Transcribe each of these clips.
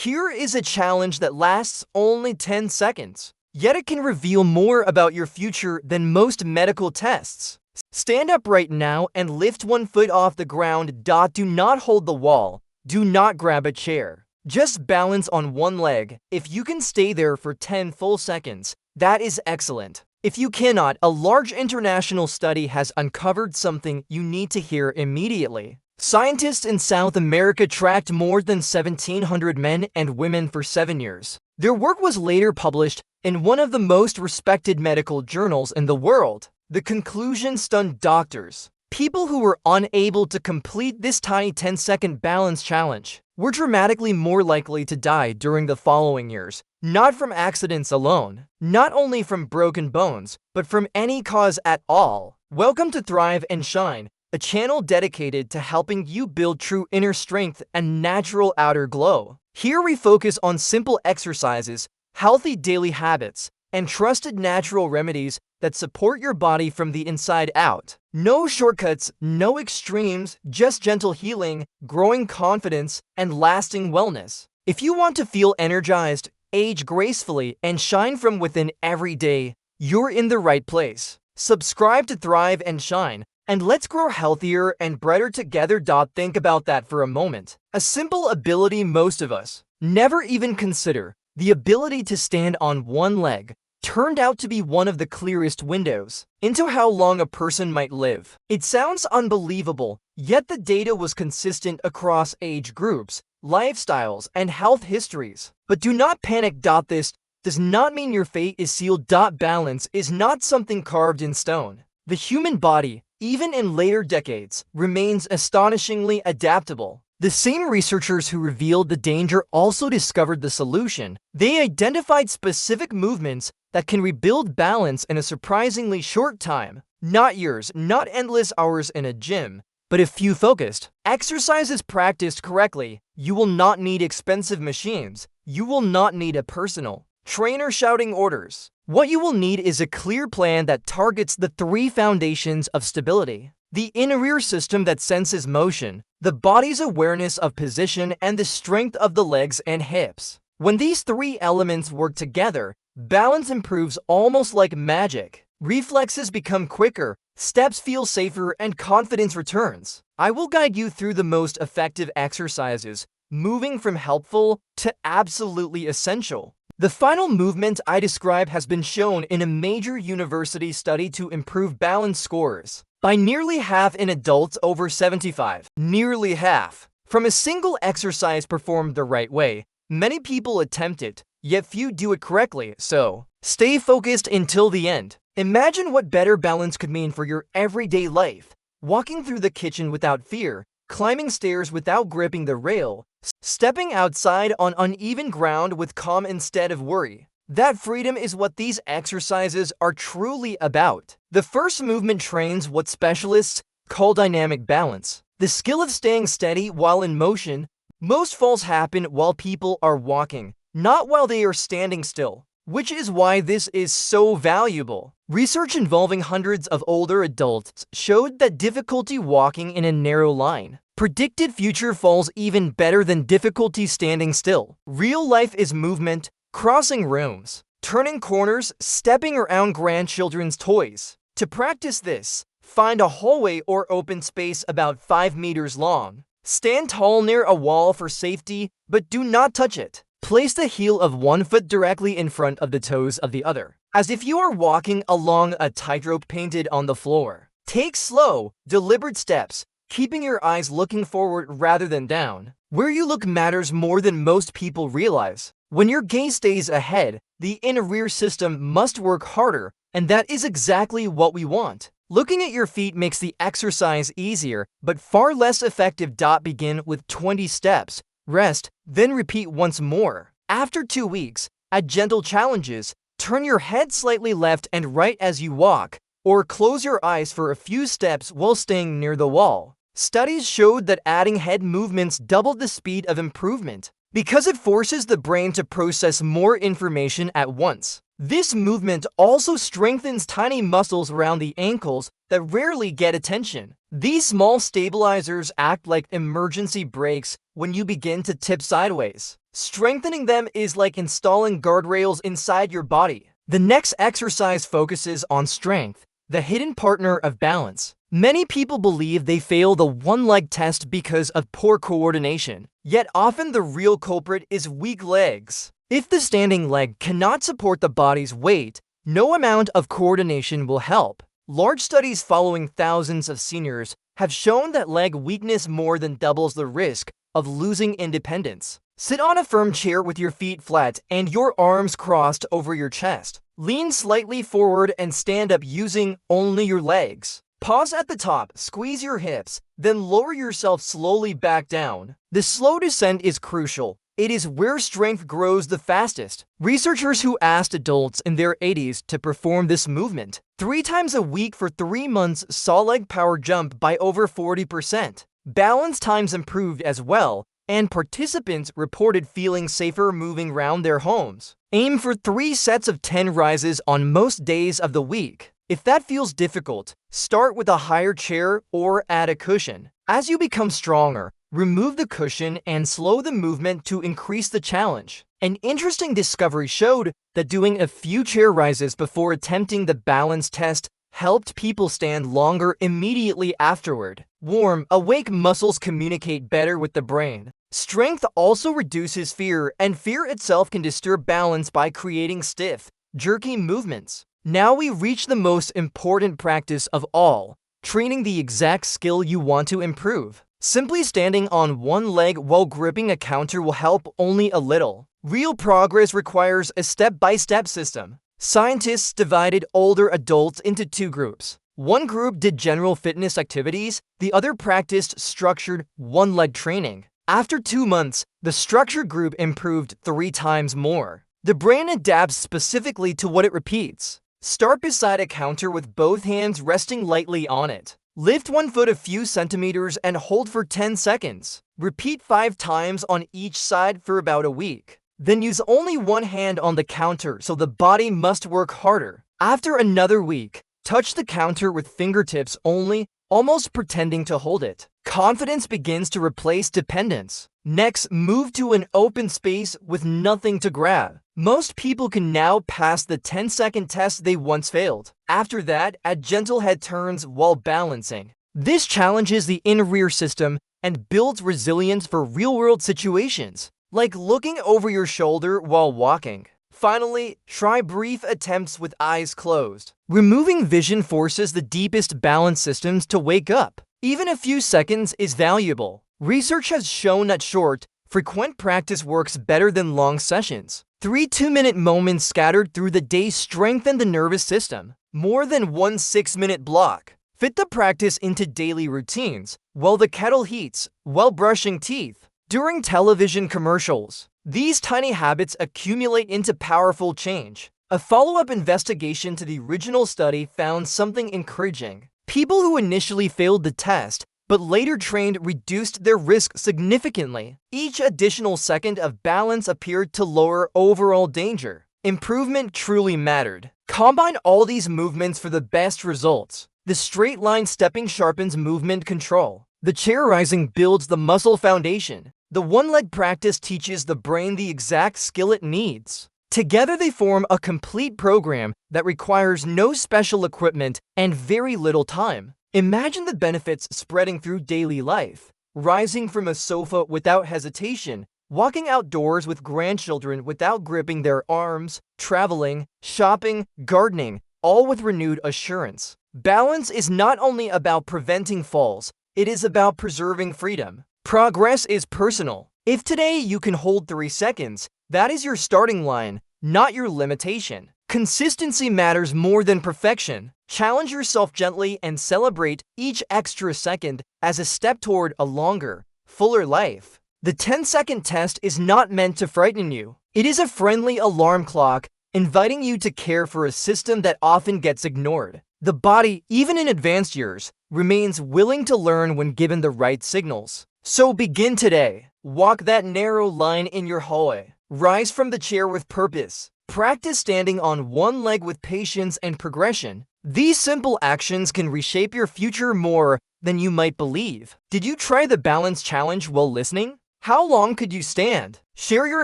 Here is a challenge that lasts only 10 seconds, yet it can reveal more about your future than most medical tests. Stand up right now and lift one foot off the ground. Do not hold the wall. Do not grab a chair. Just balance on one leg. If you can stay there for 10 full seconds, that is excellent. If you cannot, a large international study has uncovered something you need to hear immediately. Scientists in South America tracked more than 1,700 men and women for 7 years. Their work was later published in one of the most respected medical journals in the world. The conclusion stunned doctors. People who were unable to complete this tiny 10-second balance challenge were dramatically more likely to die during the following years, not from accidents alone, not only from broken bones, but from any cause at all. Welcome to Thrive and Shine, a channel dedicated to helping you build true inner strength and natural outer glow. Here we focus on simple exercises, healthy daily habits, and trusted natural remedies that support your body from the inside out. No shortcuts, no extremes, just gentle healing, growing confidence, and lasting wellness. If you want to feel energized, age gracefully, and shine from within every day, you're in the right place. Subscribe to Thrive and Shine, and let's grow healthier and brighter together. Think about that for a moment. A simple ability most of us never even consider. The ability to stand on one leg turned out to be one of the clearest windows into how long a person might live. It sounds unbelievable, yet the data was consistent across age groups, lifestyles, and health histories. But do not panic. This does not mean your fate is sealed. Balance is not something carved in stone. The human body, even in later decades, remains astonishingly adaptable. The same researchers who revealed the danger also discovered the solution. They identified specific movements that can rebuild balance in a surprisingly short time. Not years, not endless hours in a gym, but a few focused exercises practiced correctly. You will not need expensive machines. You will not need a personal trainer shouting orders. What you will need is a clear plan that targets the 3 foundations of stability: the inner system that senses motion, the body's awareness of position, and the strength of the legs and hips. When these 3 elements work together, balance improves almost like magic. Reflexes become quicker, steps feel safer, and confidence returns. I will guide you through the most effective exercises, moving from helpful to absolutely essential. The final movement I describe has been shown in a major university study to improve balance scores by nearly half in adults over 75. Nearly half. From a single exercise performed the right way, many people attempt it, yet few do it correctly, so stay focused until the end. Imagine what better balance could mean for your everyday life. Walking through the kitchen without fear, climbing stairs without gripping the rail, stepping outside on uneven ground with calm instead of worry. That freedom is what these exercises are truly about. The first movement trains what specialists call dynamic balance, the skill of staying steady while in motion. Most falls happen while people are walking, not while they are standing still, which is why this is so valuable. Research involving hundreds of older adults showed that difficulty walking in a narrow line predicted future falls even better than difficulty standing still. Real life is movement, crossing rooms, turning corners, stepping around grandchildren's toys. To practice this, find a hallway or open space about 5 meters long. Stand tall near a wall for safety, but do not touch it. Place the heel of one foot directly in front of the toes of the other, as if you are walking along a tightrope painted on the floor. Take slow, deliberate steps, keeping your eyes looking forward rather than down. Where you look matters more than most people realize. When your gaze stays ahead, the inner system must work harder, and that is exactly what we want. Looking at your feet makes the exercise easier, but far less effective. Begin with 20 steps, rest, then repeat once more. After 2 weeks, add gentle challenges. Turn your head slightly left and right as you walk, or close your eyes for a few steps while staying near the wall. Studies showed that adding head movements doubled the speed of improvement because it forces the brain to process more information at once. This movement also strengthens tiny muscles around the ankles that rarely get attention. These small stabilizers act like emergency brakes when you begin to tip sideways. Strengthening them is like installing guardrails inside your body. The next exercise focuses on strength, the hidden partner of balance. Many people believe they fail the one-leg test because of poor coordination, yet often the real culprit is weak legs. If the standing leg cannot support the body's weight, no amount of coordination will help. Large studies following thousands of seniors have shown that leg weakness more than doubles the risk of losing independence. Sit on a firm chair with your feet flat and your arms crossed over your chest. Lean slightly forward and stand up using only your legs. Pause at the top, squeeze your hips, then lower yourself slowly back down. The slow descent is crucial. It is where strength grows the fastest. Researchers who asked adults in their 80s to perform this movement 3 times a week for 3 months saw leg power jump by over 40%. Balance times improved as well, and participants reported feeling safer moving around their homes. Aim for 3 sets of 10 rises on most days of the week. If that feels difficult, start with a higher chair or add a cushion. As you become stronger, remove the cushion and slow the movement to increase the challenge. An interesting discovery showed that doing a few chair rises before attempting the balance test helped people stand longer immediately afterward. Warm, awake muscles communicate better with the brain. Strength also reduces fear, and fear itself can disturb balance by creating stiff, jerky movements. Now we reach the most important practice of all, training the exact skill you want to improve. Simply standing on one leg while gripping a counter will help only a little. Real progress requires a step-by-step system. Scientists divided older adults into 2 groups. One group did general fitness activities, the other practiced structured one-leg training. After 2 months, the structured group improved 3 times more. The brain adapts specifically to what it repeats. Start beside a counter with both hands resting lightly on it. Lift one foot a few centimeters and hold for 10 seconds. Repeat 5 times on each side for about a week. Then use only one hand on the counter so the body must work harder. After another week, touch the counter with fingertips only, almost pretending to hold it. Confidence begins to replace dependence. Next, move to an open space with nothing to grab. Most people can now pass the 10-second test they once failed. After that, add gentle head turns while balancing. This challenges the in-rear system and builds resilience for real-world situations, like looking over your shoulder while walking. Finally, try brief attempts with eyes closed. Removing vision forces the deepest balance systems to wake up. Even a few seconds is valuable. Research has shown that short, frequent practice works better than long sessions. 3 2-minute moments scattered through the day strengthen the nervous system. More than 1 6-minute block. Fit the practice into daily routines, while the kettle heats, while brushing teeth, during television commercials. These tiny habits accumulate into powerful change. A follow-up investigation to the original study found something encouraging. People who initially failed the test but later trained reduced their risk significantly. Each additional second of balance appeared to lower overall danger. Improvement truly mattered. Combine all these movements for the best results. The straight line stepping sharpens movement control. The chair rising builds the muscle foundation. The one-leg practice teaches the brain the exact skill it needs. Together they form a complete program that requires no special equipment and very little time. Imagine the benefits spreading through daily life. Rising from a sofa without hesitation, walking outdoors with grandchildren without gripping their arms, traveling, shopping, gardening, all with renewed assurance. Balance is not only about preventing falls, it is about preserving freedom. Progress is personal. If today you can hold 3 seconds, that is your starting line, not your limitation. Consistency matters more than perfection. Challenge yourself gently and celebrate each extra second as a step toward a longer, fuller life. The 10-second test is not meant to frighten you. It is a friendly alarm clock, inviting you to care for a system that often gets ignored. The body, even in advanced years, remains willing to learn when given the right signals. So begin today. Walk that narrow line in your hallway. Rise from the chair with purpose. Practice standing on one leg with patience and progression. These simple actions can reshape your future more than you might believe. Did you try the balance challenge while listening? How long could you stand? Share your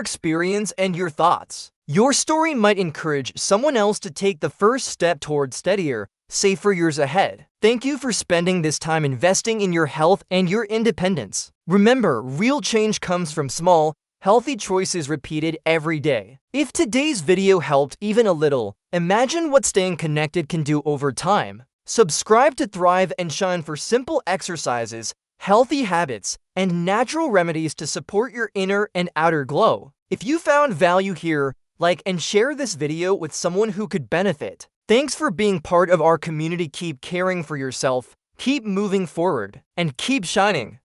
experience and your thoughts. Your story might encourage someone else to take the first step toward steadier, safer years ahead. Thank you for spending this time investing in your health and your independence. Remember, real change comes from small, healthy choices repeated every day. If today's video helped even a little, imagine what staying connected can do over time. Subscribe to Thrive and Shine for simple exercises, healthy habits, and natural remedies to support your inner and outer glow. If you found value here, like and share this video with someone who could benefit. Thanks for being part of our community. Keep caring for yourself, keep moving forward, and keep shining.